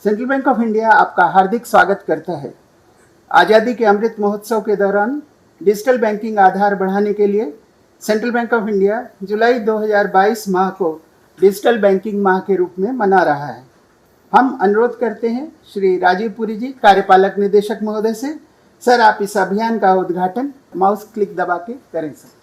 Central bank of India आपका हार्दिक स्वागत करता है। आज़ादी के अमृत महोत्सव के दौरान डिजिटल बैंकिंग आधार बढ़ाने के लिए सेंट्रल बैंक ऑफ इंडिया जुलाई 2022 माह को डिजिटल बैंकिंग माह के रूप में मना रहा है। हम अनुरोध करते हैं श्री राजीव पुरी जी, कार्यपालक निदेशक महोदय से, सर आप इस अभियान का उद्घाटन माउस क्लिक दबा के करें सर।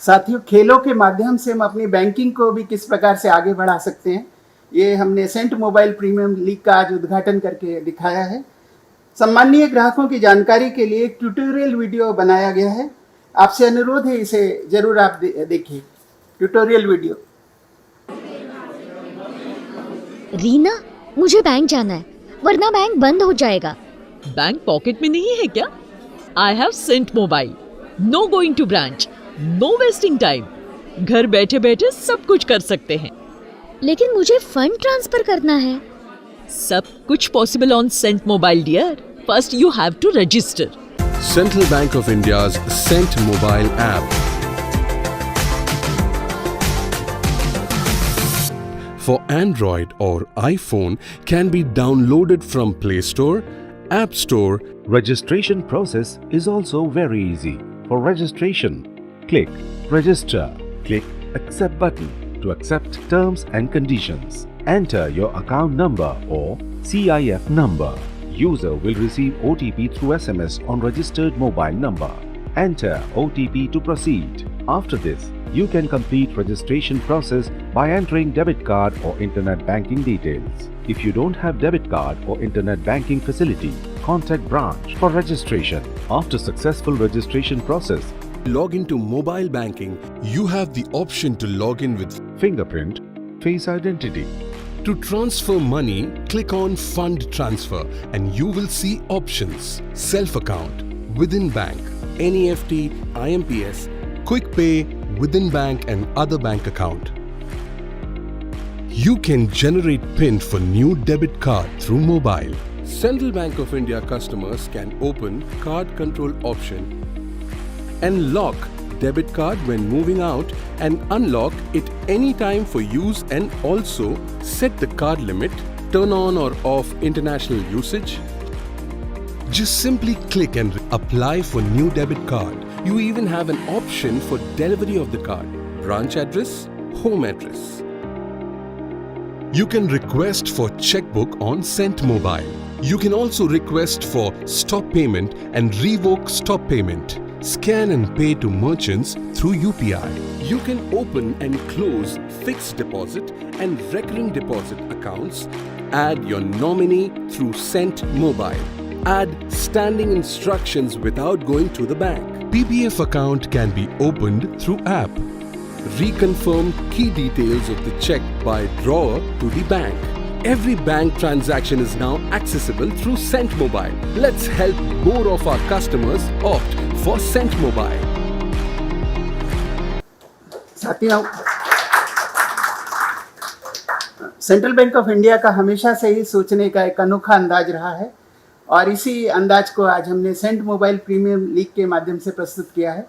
साथियों, खेलों के माध्यम से हम अपनी बैंकिंग को भी किस प्रकार से आगे बढ़ा सकते हैं, ये हमने सेंट मोबाइल प्रीमियम लीग का आज उद्घाटन करके दिखाया है। सम्मानीय ग्राहकों की जानकारी के लिए एक ट्यूटोरियल वीडियो बनाया गया है। आपसे अनुरोध है इसे जरूर आप देखिए। Tutorial video. रीना, मुझे बैंक जाना है वरना बैंक बंद हो जाएगा। बैंक पॉकेट में नहीं है क्या? I have Cent mobile. No going to branch, no wasting time. घर बैठे बैठे सब कुछ कर सकते हैं। लेकिन मुझे फंड ट्रांसफर करना है। सब कुछ possible on Cent mobile dear. First you have to register. Central Bank of India's Cent Mobile app. For Android or iPhone can be downloaded from Play Store, App Store. Registration process is also very easy. For registration, click Register. Click Accept button to accept terms and conditions. Enter your account number or CIF number. User will receive OTP through SMS on registered mobile number. Enter OTP to proceed. After this, you can complete registration process by entering debit card or internet banking details. If you don't have debit card or internet banking facility, contact branch for registration. After successful registration process, Log into mobile banking. You have the option to log in with fingerprint, face identity. To transfer money, click on Fund Transfer and you will see options: Self Account, Within Bank, NEFT, IMPS, Quick Pay, Within Bank and Other Bank Account. You can generate PIN for new debit card through mobile. Central Bank of India customers can open card control option and lock debit card when moving out and unlock it anytime for use, and also set the card limit, turn on or off international usage. Just simply click and apply for new debit card. You even have an option for delivery of the card, branch address, home address. You can request for checkbook on Cent Mobile. You can also request for stop payment and revoke stop payment. Scan and pay to merchants through UPI. You can open and close fixed deposit and recurring deposit accounts. Add your nominee through Cent Mobile. Add standing instructions without going to the bank. PPF account can be opened through app. Reconfirm key details of the check by drawer to the bank. Every bank transaction is now accessible through Cent Mobile. Let's help more of our customers opt for Cent Mobile. साथियों, central bank of India का हमेशा से ही सोचने का एक अनोखा अंदाज रहा है और इसी अंदाज को आज हमने सेंट मोबाइल प्रीमियम लीग के माध्यम से प्रस्तुत किया है।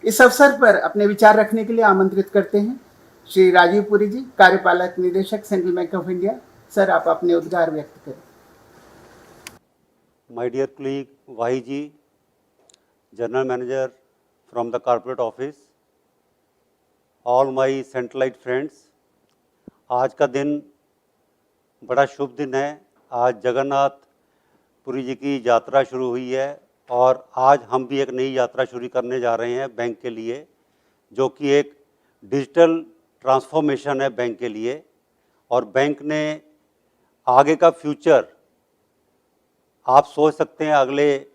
इस अवसर पर अपने विचार रखने के लिए आमंत्रित करते हैं श्री राजीव पुरी जी, कार्यपालक निदेशक central bank of India. Sir, आप अपने उद्गार व्यक्त करें। My dear colleague Vahi ji, General Manager from the Corporate Office, all my Centralite friends, आज का दिन बड़ा शुभ दिन है। आज जगन्नाथ पुरी जी की यात्रा शुरू हुई है और आज हम भी एक नई यात्रा शुरू करने जा रहे हैं बैंक के लिए, जो कि एक डिजिटल ट्रांसफॉर्मेशन है बैंक के लिए। और बैंक ने आगे का फ्यूचर आप सोच सकते हैं, अगले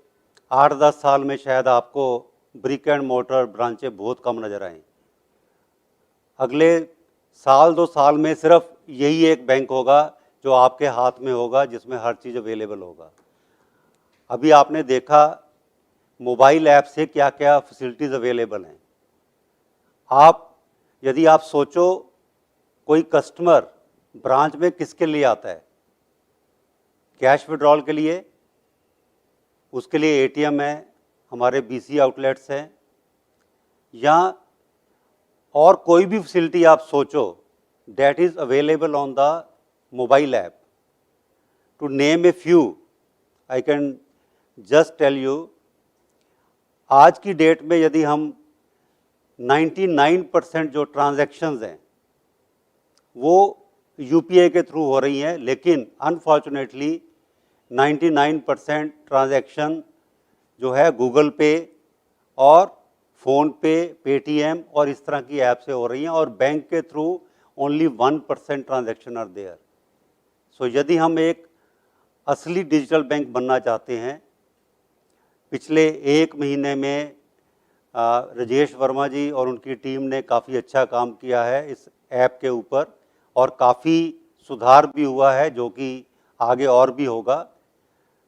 8-10 साल में शायद आपको ब्रिक एंड मोर्टर ब्रांचें बहुत कम नज़र आएँ। अगले साल 2 साल में सिर्फ यही एक बैंक होगा जो आपके हाथ में होगा, जिसमें हर चीज़ अवेलेबल होगा। अभी आपने देखा मोबाइल ऐप से क्या क्या फैसिलिटीज़ अवेलेबल हैं। यदि आप सोचो, कोई कस्टमर ब्रांच में किसके लिए आता है? कैश विड्रॉल के लिए, उसके लिए एटीएम है, हमारे बीसी आउटलेट्स हैं, या और कोई भी फैसिलिटी आप सोचो, that is available on the mobile app. To name a few, I can just tell you, आज की डेट में यदि हम 99% जो ट्रांजैक्शंस हैं वो यूपीआई के थ्रू हो रही हैं, लेकिन अनफॉर्चुनेटली 99% ट्रांजैक्शन जो है गूगल पे और फ़ोन पे, पेटीएम और इस तरह की ऐप से हो रही हैं, और बैंक के through only 1% transaction are there. So यदि हम एक असली डिजिटल बैंक बनना चाहते हैं, पिछले 1 महीने में राजेश वर्मा जी और उनकी टीम ने काफ़ी अच्छा काम किया है इस ऐप के ऊपर, और काफ़ी सुधार भी हुआ है, जो कि आगे और भी होगा।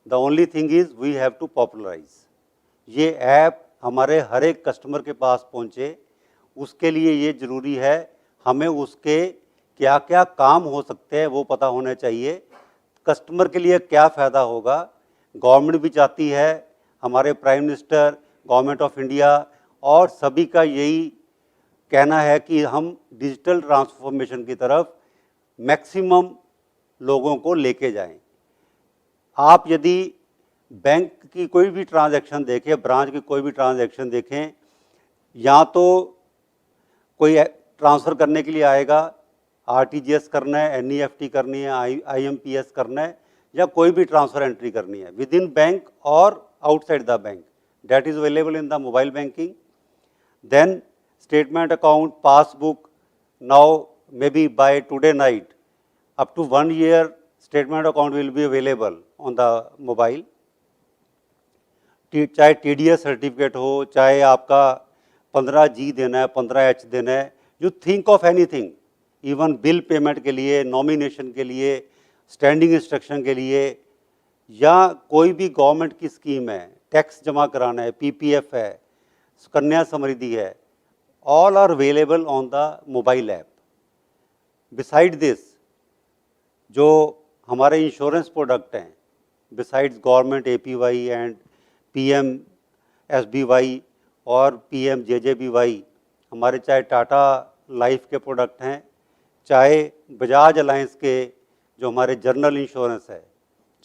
The only thing is we have to popularise ये ऐप, हमारे हर एक कस्टमर के पास पहुँचे। उसके लिए ये ज़रूरी है, हमें उसके क्या क्या काम हो सकते हैं वो पता होना चाहिए। कस्टमर के लिए क्या फ़ायदा होगा, गवर्नमेंट भी चाहती है, हमारे prime minister, government of India और सभी का यही कहना है कि हम डिजिटल ट्रांसफॉर्मेशन की तरफ मैक्सिमम लोगों को लेके जाएं। आप यदि बैंक की कोई भी ट्रांजैक्शन देखें, ब्रांच की कोई भी ट्रांजैक्शन देखें, या तो कोई ट्रांसफ़र करने के लिए आएगा, आरटीजीएस करना है, एनईएफटी करनी है, आईएमपीएस करना है, या कोई भी ट्रांसफ़र एंट्री करनी है विद इन बैंक और outside the bank, that is available in the mobile banking. Then statement account, passbook, now maybe by today night up to 1 year statement account will be available on the mobile. चाहे TDS certificate हो, चाहे आपका 15G देना है, 15H देना है, you think of anything, even bill payment के लिए, नॉमिनेशन के लिए, स्टैंडिंग इंस्ट्रक्शन के लिए, या कोई भी गवर्नमेंट की स्कीम है, टैक्स जमा कराना है, पीपीएफ है, कन्या समृद्धि है, all are available on the mobile app. Beside this, जो हमारे इंश्योरेंस प्रोडक्ट हैं, besides government APY and PMSBY और पीएमजेजेबीवाई, हमारे चाहे टाटा लाइफ के प्रोडक्ट हैं, चाहे बजाज अलायंस के जो हमारे जनरल इंश्योरेंस है,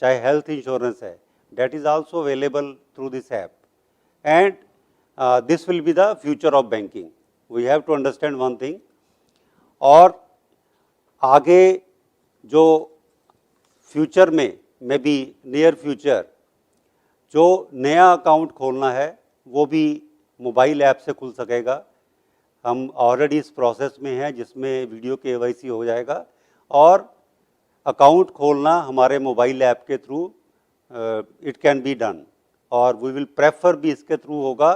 चाहे हेल्थ इंश्योरेंस है, that is also available through this app, and this will be the future of banking. We have to understand one thing, और आगे जो फ्यूचर में, मे बी नियर फ्यूचर, जो नया अकाउंट खोलना है वो भी मोबाइल ऐप से खुल सकेगा। हम ऑलरेडी इस प्रोसेस में हैं, जिसमें वीडियो KYC हो जाएगा और अकाउंट खोलना हमारे मोबाइल ऐप के through it can be done, और वी विल प्रेफर भी इसके थ्रू होगा,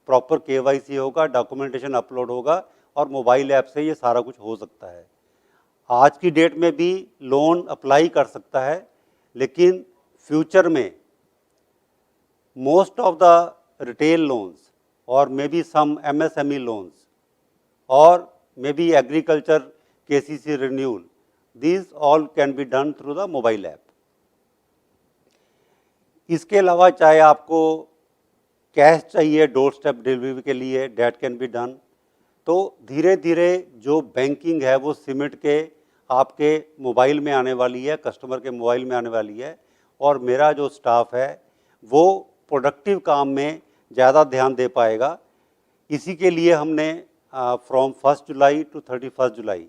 प्रॉपर KYC होगा, डॉक्यूमेंटेशन अपलोड होगा और मोबाइल ऐप से ये सारा कुछ हो सकता है। आज की डेट में भी लोन अप्लाई कर सकता है, लेकिन फ्यूचर में most of the retail loans और maybe some MSME loans और maybe agriculture KCC renewal, these all can be done through the mobile app. इसके अलावा चाहे आपको कैश चाहिए डोर स्टेप डिलीवरी के लिए, डेट कैन बी डन। तो धीरे धीरे जो बैंकिंग है वो सिमट के आपके मोबाइल में आने वाली है, कस्टमर के मोबाइल में आने वाली है, और मेरा जो स्टाफ है वो प्रोडक्टिव काम में ज़्यादा ध्यान दे पाएगा। इसी के लिए हमने from 1 July to 31 July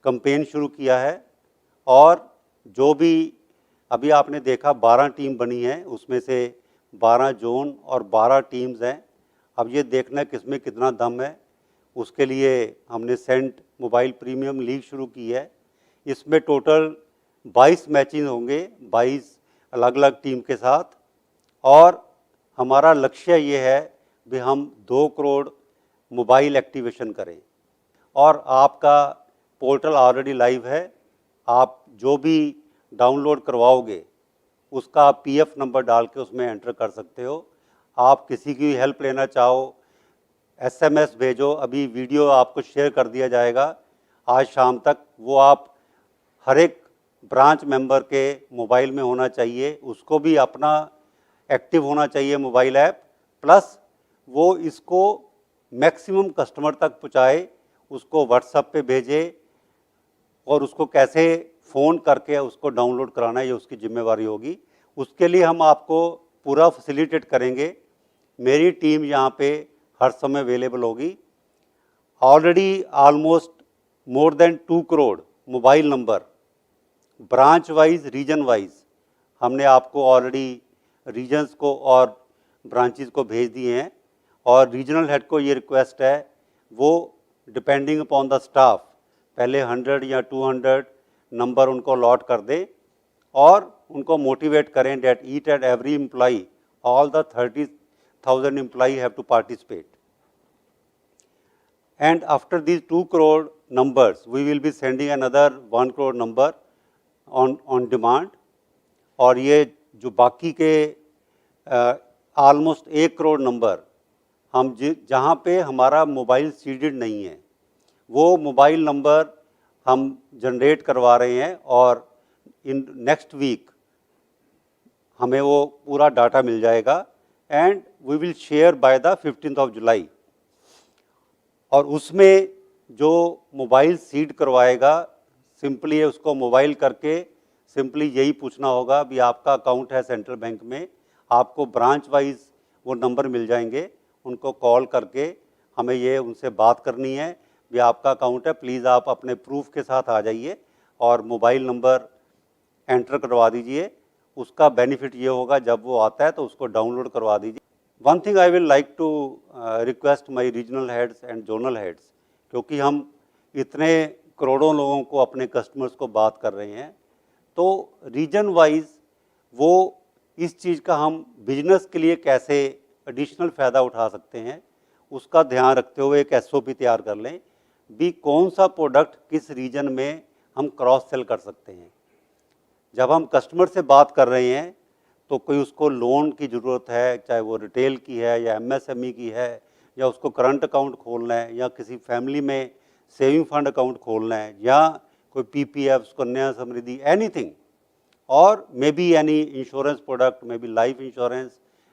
campaign शुरू किया है, और जो भी अभी आपने देखा 12 टीम बनी है, उसमें से 12 जोन और 12 टीम्स हैं। अब ये देखना किसमें कितना दम है, उसके लिए हमने सेंट मोबाइल प्रीमियम लीग शुरू की है। इसमें टोटल 22 मैचेस होंगे 22 अलग अलग टीम के साथ, और हमारा लक्ष्य ये है कि हम 2 करोड़ मोबाइल एक्टिवेशन करें। और आपका पोर्टल ऑलरेडी लाइव है, आप जो भी डाउनलोड करवाओगे उसका आप PF नंबर डाल के उसमें एंटर कर सकते हो। आप किसी की हेल्प लेना चाहो, SMS भेजो, अभी वीडियो आपको शेयर कर दिया जाएगा आज शाम तक, वो आप हर एक ब्रांच मेंबर के मोबाइल में होना चाहिए, उसको भी अपना एक्टिव होना चाहिए मोबाइल ऐप, प्लस वो इसको मैक्सिमम कस्टमर तक पहुँचाए, उसको व्हाट्सएप पे भेजे, और उसको कैसे फ़ोन करके उसको डाउनलोड कराना है ये उसकी जिम्मेवारी होगी। उसके लिए हम आपको पूरा फैसिलिटेट करेंगे। मेरी टीम यहाँ पे हर समय अवेलेबल होगी। Already almost more than 2 crore mobile number branch wise, region wise हमने आपको ऑलरेडी रीजन्स को और ब्रांचेस को भेज दिए हैं, और रीजनल हेड को ये रिक्वेस्ट है वो डिपेंडिंग अपॉन द स्टाफ पहले 100 या 200 नंबर उनको अलॉट कर दें, और उनको मोटिवेट करें that each and every employee, all the 30,000 employee have to participate. And after these 2 crore numbers we will be sending another 1 crore number on demand, और ये जो बाकी के ऑलमोस्ट 1 करोड़ नंबर हम जहाँ पे हमारा मोबाइल सीडेड नहीं है वो मोबाइल नंबर हम जनरेट करवा रहे हैं, और इन नेक्स्ट वीक हमें वो पूरा डाटा मिल जाएगा, and we will share by the 15 July. और उसमें जो मोबाइल सीड करवाएगा सिंपली उसको मोबाइल करके सिंपली यही पूछना होगा भी आपका अकाउंट है सेंट्रल बैंक में, आपको ब्रांच वाइज वो नंबर मिल जाएंगे, उनको कॉल करके हमें ये उनसे बात करनी है भी आपका अकाउंट है, प्लीज़ आप अपने प्रूफ के साथ आ जाइए और मोबाइल नंबर एंटर करवा दीजिए। उसका बेनिफिट ये होगा जब वो आता है तो उसको डाउनलोड करवा दीजिए। One thing I will like to request my regional heads and zonal heads, क्योंकि हम इतने करोड़ों लोगों को अपने कस्टमर्स को बात कर रहे हैं, तो रीजन वाइज वो इस चीज़ का हम बिजनेस के लिए कैसे एडिशनल फ़ायदा उठा सकते हैं उसका ध्यान रखते हुए एक SOP तैयार कर लें भी कौन सा प्रोडक्ट किस रीजन में हम क्रॉस सेल कर सकते हैं। जब हम कस्टमर से बात कर रहे हैं तो कोई उसको लोन की ज़रूरत है, चाहे वो रिटेल की है या MSME की है, या उसको करंट अकाउंट खोलना है, या किसी फैमिली में सेविंग फंड अकाउंट खोलना है, या कोई PPF, सुकन्या समृद्धि, एनीथिंग, और may be any insurance product, may be life insurance,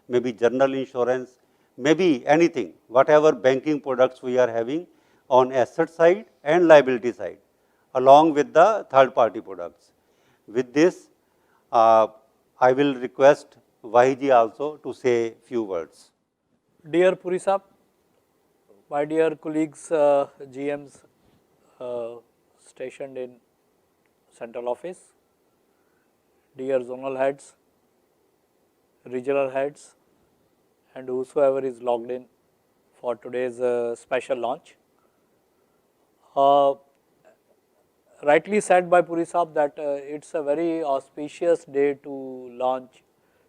may be general insurance, may be anything, whatever banking products we are having on asset side and liability side, along with the third party products. With this, I will request Vahiji also to say few words. Dear Puri Saab, my dear colleagues, GMs stationed in central office, dear zonal heads, regional heads, and whosoever is logged in for today's special launch. rightly said by Puri Saab that it's a very auspicious day to launch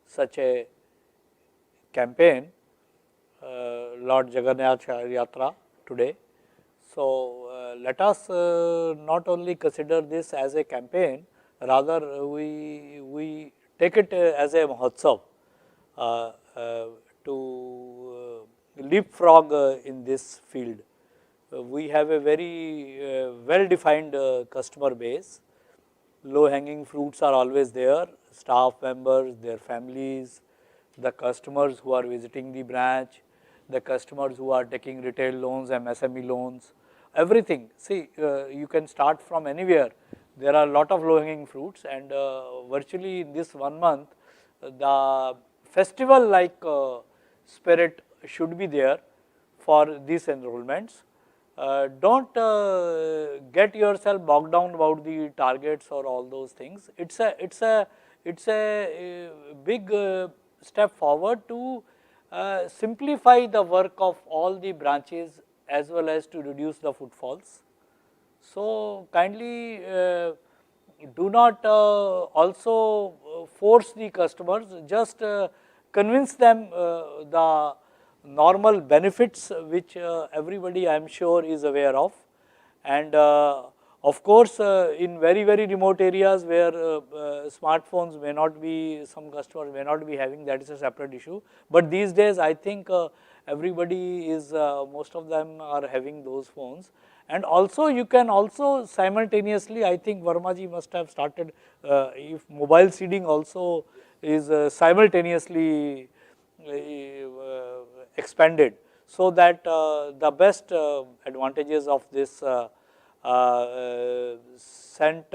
such a campaign, Lord Jagannath Yatra today. So let us not only consider this as a campaign, rather we take it as a Mahotsav to leapfrog in this field. We have a very well defined customer base. Low hanging fruits are always there, staff members, their families, the customers who are visiting the branch, the customers who are taking retail loans, MSME loans, everything. See, you can start from anywhere. There are a lot of low hanging fruits, and virtually in this 1 month, the festival like spirit should be there for these enrollments. Don't get yourself bogged down about the targets or all those things. It's a big step forward to simplify the work of all the branches as well as to reduce the footfalls. So kindly do not also force the customers, just convince them the normal benefits which everybody I am sure is aware of. And of course, in very remote areas where smartphones may not be, some customers may not be having, that is a separate issue. But these days I think everybody is, most of them are having those phones. And also you can also simultaneously, I think Verma ji must have started, if mobile seeding also is simultaneously expanded, so that the best advantages of this Cent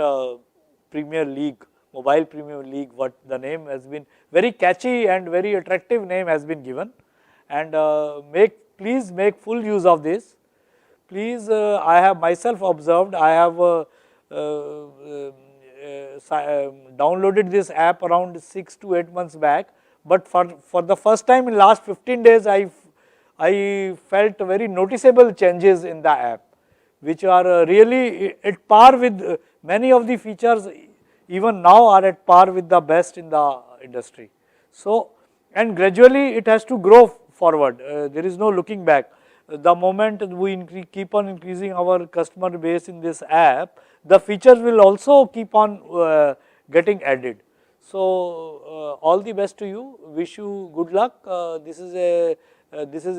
Premier League, Mobile Premier League, what the name has been, very catchy and very attractive name has been given, and please make full use of this. Please, I have myself observed, I have downloaded this app around 6 to 8 months back, but for the first time in last 15 days, I felt very noticeable changes in the app, which are really at par with many of the features, even now are at par with the best in the industry. So, and gradually it has to grow forward, there is no looking back. The moment we keep on increasing our customer base in this app, the features will also keep on getting added. So all the best to you, wish you good luck. This is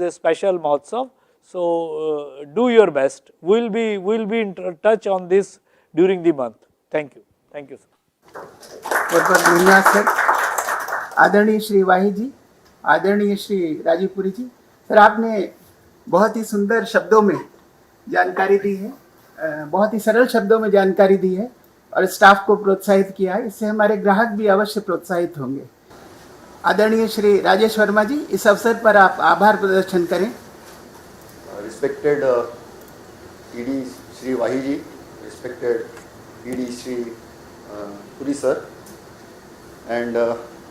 a special Mahotsav, so do your best. We'll be in touch on this during the month. Thank you, sir. बहुत बहुत धन्यवाद sir. आदरणीय श्री वाही जी, आदरणीय श्री राजीवपुरी जी, sir आपने बहुत ही सुंदर शब्दों में जानकारी दी है, बहुत ही सरल शब्दों में जानकारी दी है और स्टाफ को प्रोत्साहित किया है। इससे हमारे ग्राहक भी अवश्य प्रोत्साहित होंगे। आदरणीय श्री राजेश वर्मा जी, इस अवसर पर आप आभार प्रदर्शन करें। Respected ED Shri Wahi ji, respected ED Shri Puri sir, and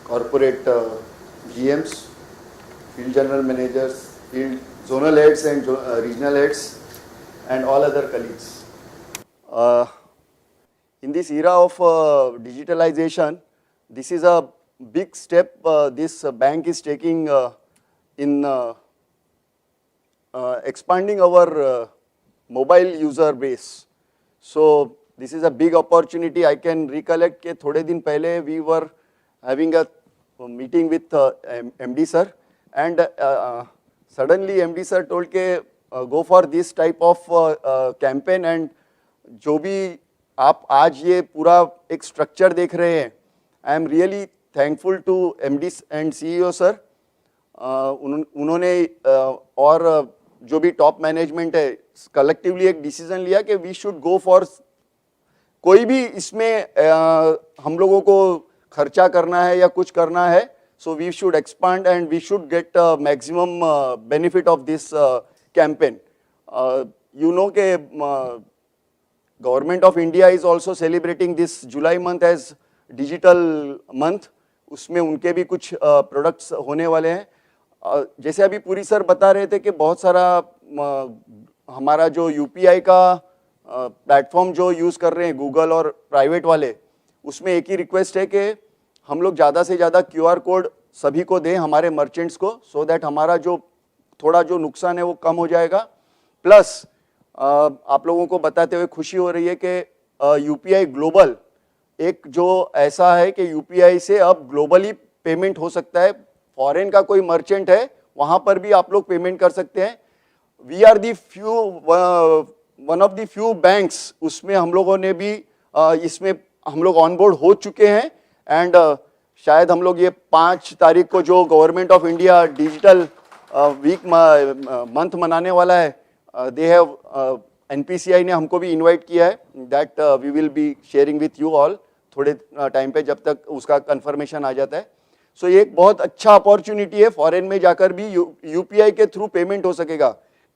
corporate GMs, field general managers, field zonal heads and regional heads, and all other colleagues. In this era of digitalization, this is a big step this bank is taking in expanding our mobile user base. So this is a big opportunity. I can recollect ke thode din pehle we were having a meeting with MD sir, and suddenly MD sir told ke go for this type of campaign, and जो भी आप आज ये पूरा एक structure देख रहे हैं, I am really thankful to MD and CEO sir. उन्होंने और जो भी टॉप मैनेजमेंट है कलेक्टिवली एक डिसीजन लिया कि वी शुड गो फॉर, कोई भी इसमें हम लोगों को खर्चा करना है या कुछ करना है, so we should expand and we should get maximum benefit of this campaign. You know के government of India is also celebrating this July month as digital month, उसमें उनके भी कुछ प्रोडक्ट्स होने वाले हैं। जैसे अभी पुरी सर बता रहे थे कि बहुत सारा हमारा जो UPI का प्लेटफॉर्म जो यूज़ कर रहे हैं गूगल और प्राइवेट वाले, उसमें एक ही रिक्वेस्ट है कि हम लोग ज़्यादा से ज़्यादा QR कोड सभी को दें, हमारे मर्चेंट्स को, सो दैट हमारा जो थोड़ा जो नुकसान है वो कम हो जाएगा। प्लस आप लोगों को बताते हुए खुशी हो रही है कि UPI ग्लोबल एक जो ऐसा है कि UPI से अब ग्लोबली पेमेंट हो सकता है। फॉरेन का कोई मर्चेंट है वहाँ पर भी आप लोग पेमेंट कर सकते हैं। We are the few one of the few banks, उसमें हम लोगों ने भी इसमें हम लोग ऑन बोर्ड हो चुके हैं। एंड शायद हम लोग ये 5 तारीख को जो government of India digital week month मनाने वाला है, दे हैव NPCI ने हमको भी इनवाइट किया है, that we will be sharing with you all थोड़े टाइम पे, जब तक उसका कंफर्मेशन आ जाता है। सो ये एक बहुत अच्छा अपॉर्चुनिटी है, फॉरेन में जाकर भी UPI के थ्रू पेमेंट हो सकेगा।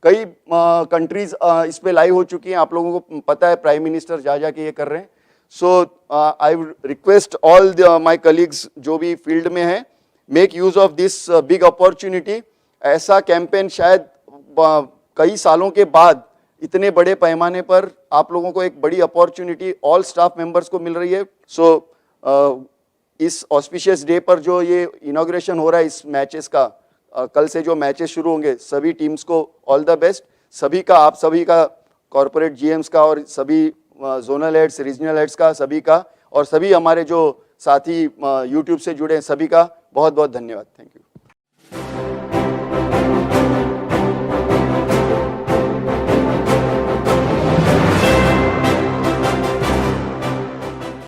कई कंट्रीज इस पे लाइव हो चुकी हैं, आप लोगों को पता है, प्राइम मिनिस्टर जा के ये कर रहे हैं। So I request all my colleagues जो भी फील्ड में हैं, make use of this big opportunity. ऐसा कैंपेन शायद कई सालों के बाद इतने बड़े पैमाने पर आप लोगों को एक बड़ी अपॉर्चुनिटी ऑल स्टाफ मेंबर्स को मिल रही है। सो इस ऑस्पिशियस डे पर जो ये इनॉग्रेशन हो रहा है इस मैचेस का, कल से जो मैचेस शुरू होंगे, सभी टीम्स को ऑल द बेस्ट। सभी का, आप सभी का, कॉर्पोरेट GMs का और सभी जोनल हेड्स, रीजनल हेड्स का, सभी का, और सभी हमारे जो साथी YouTube से जुड़े हैं सभी का बहुत बहुत धन्यवाद। Thank you.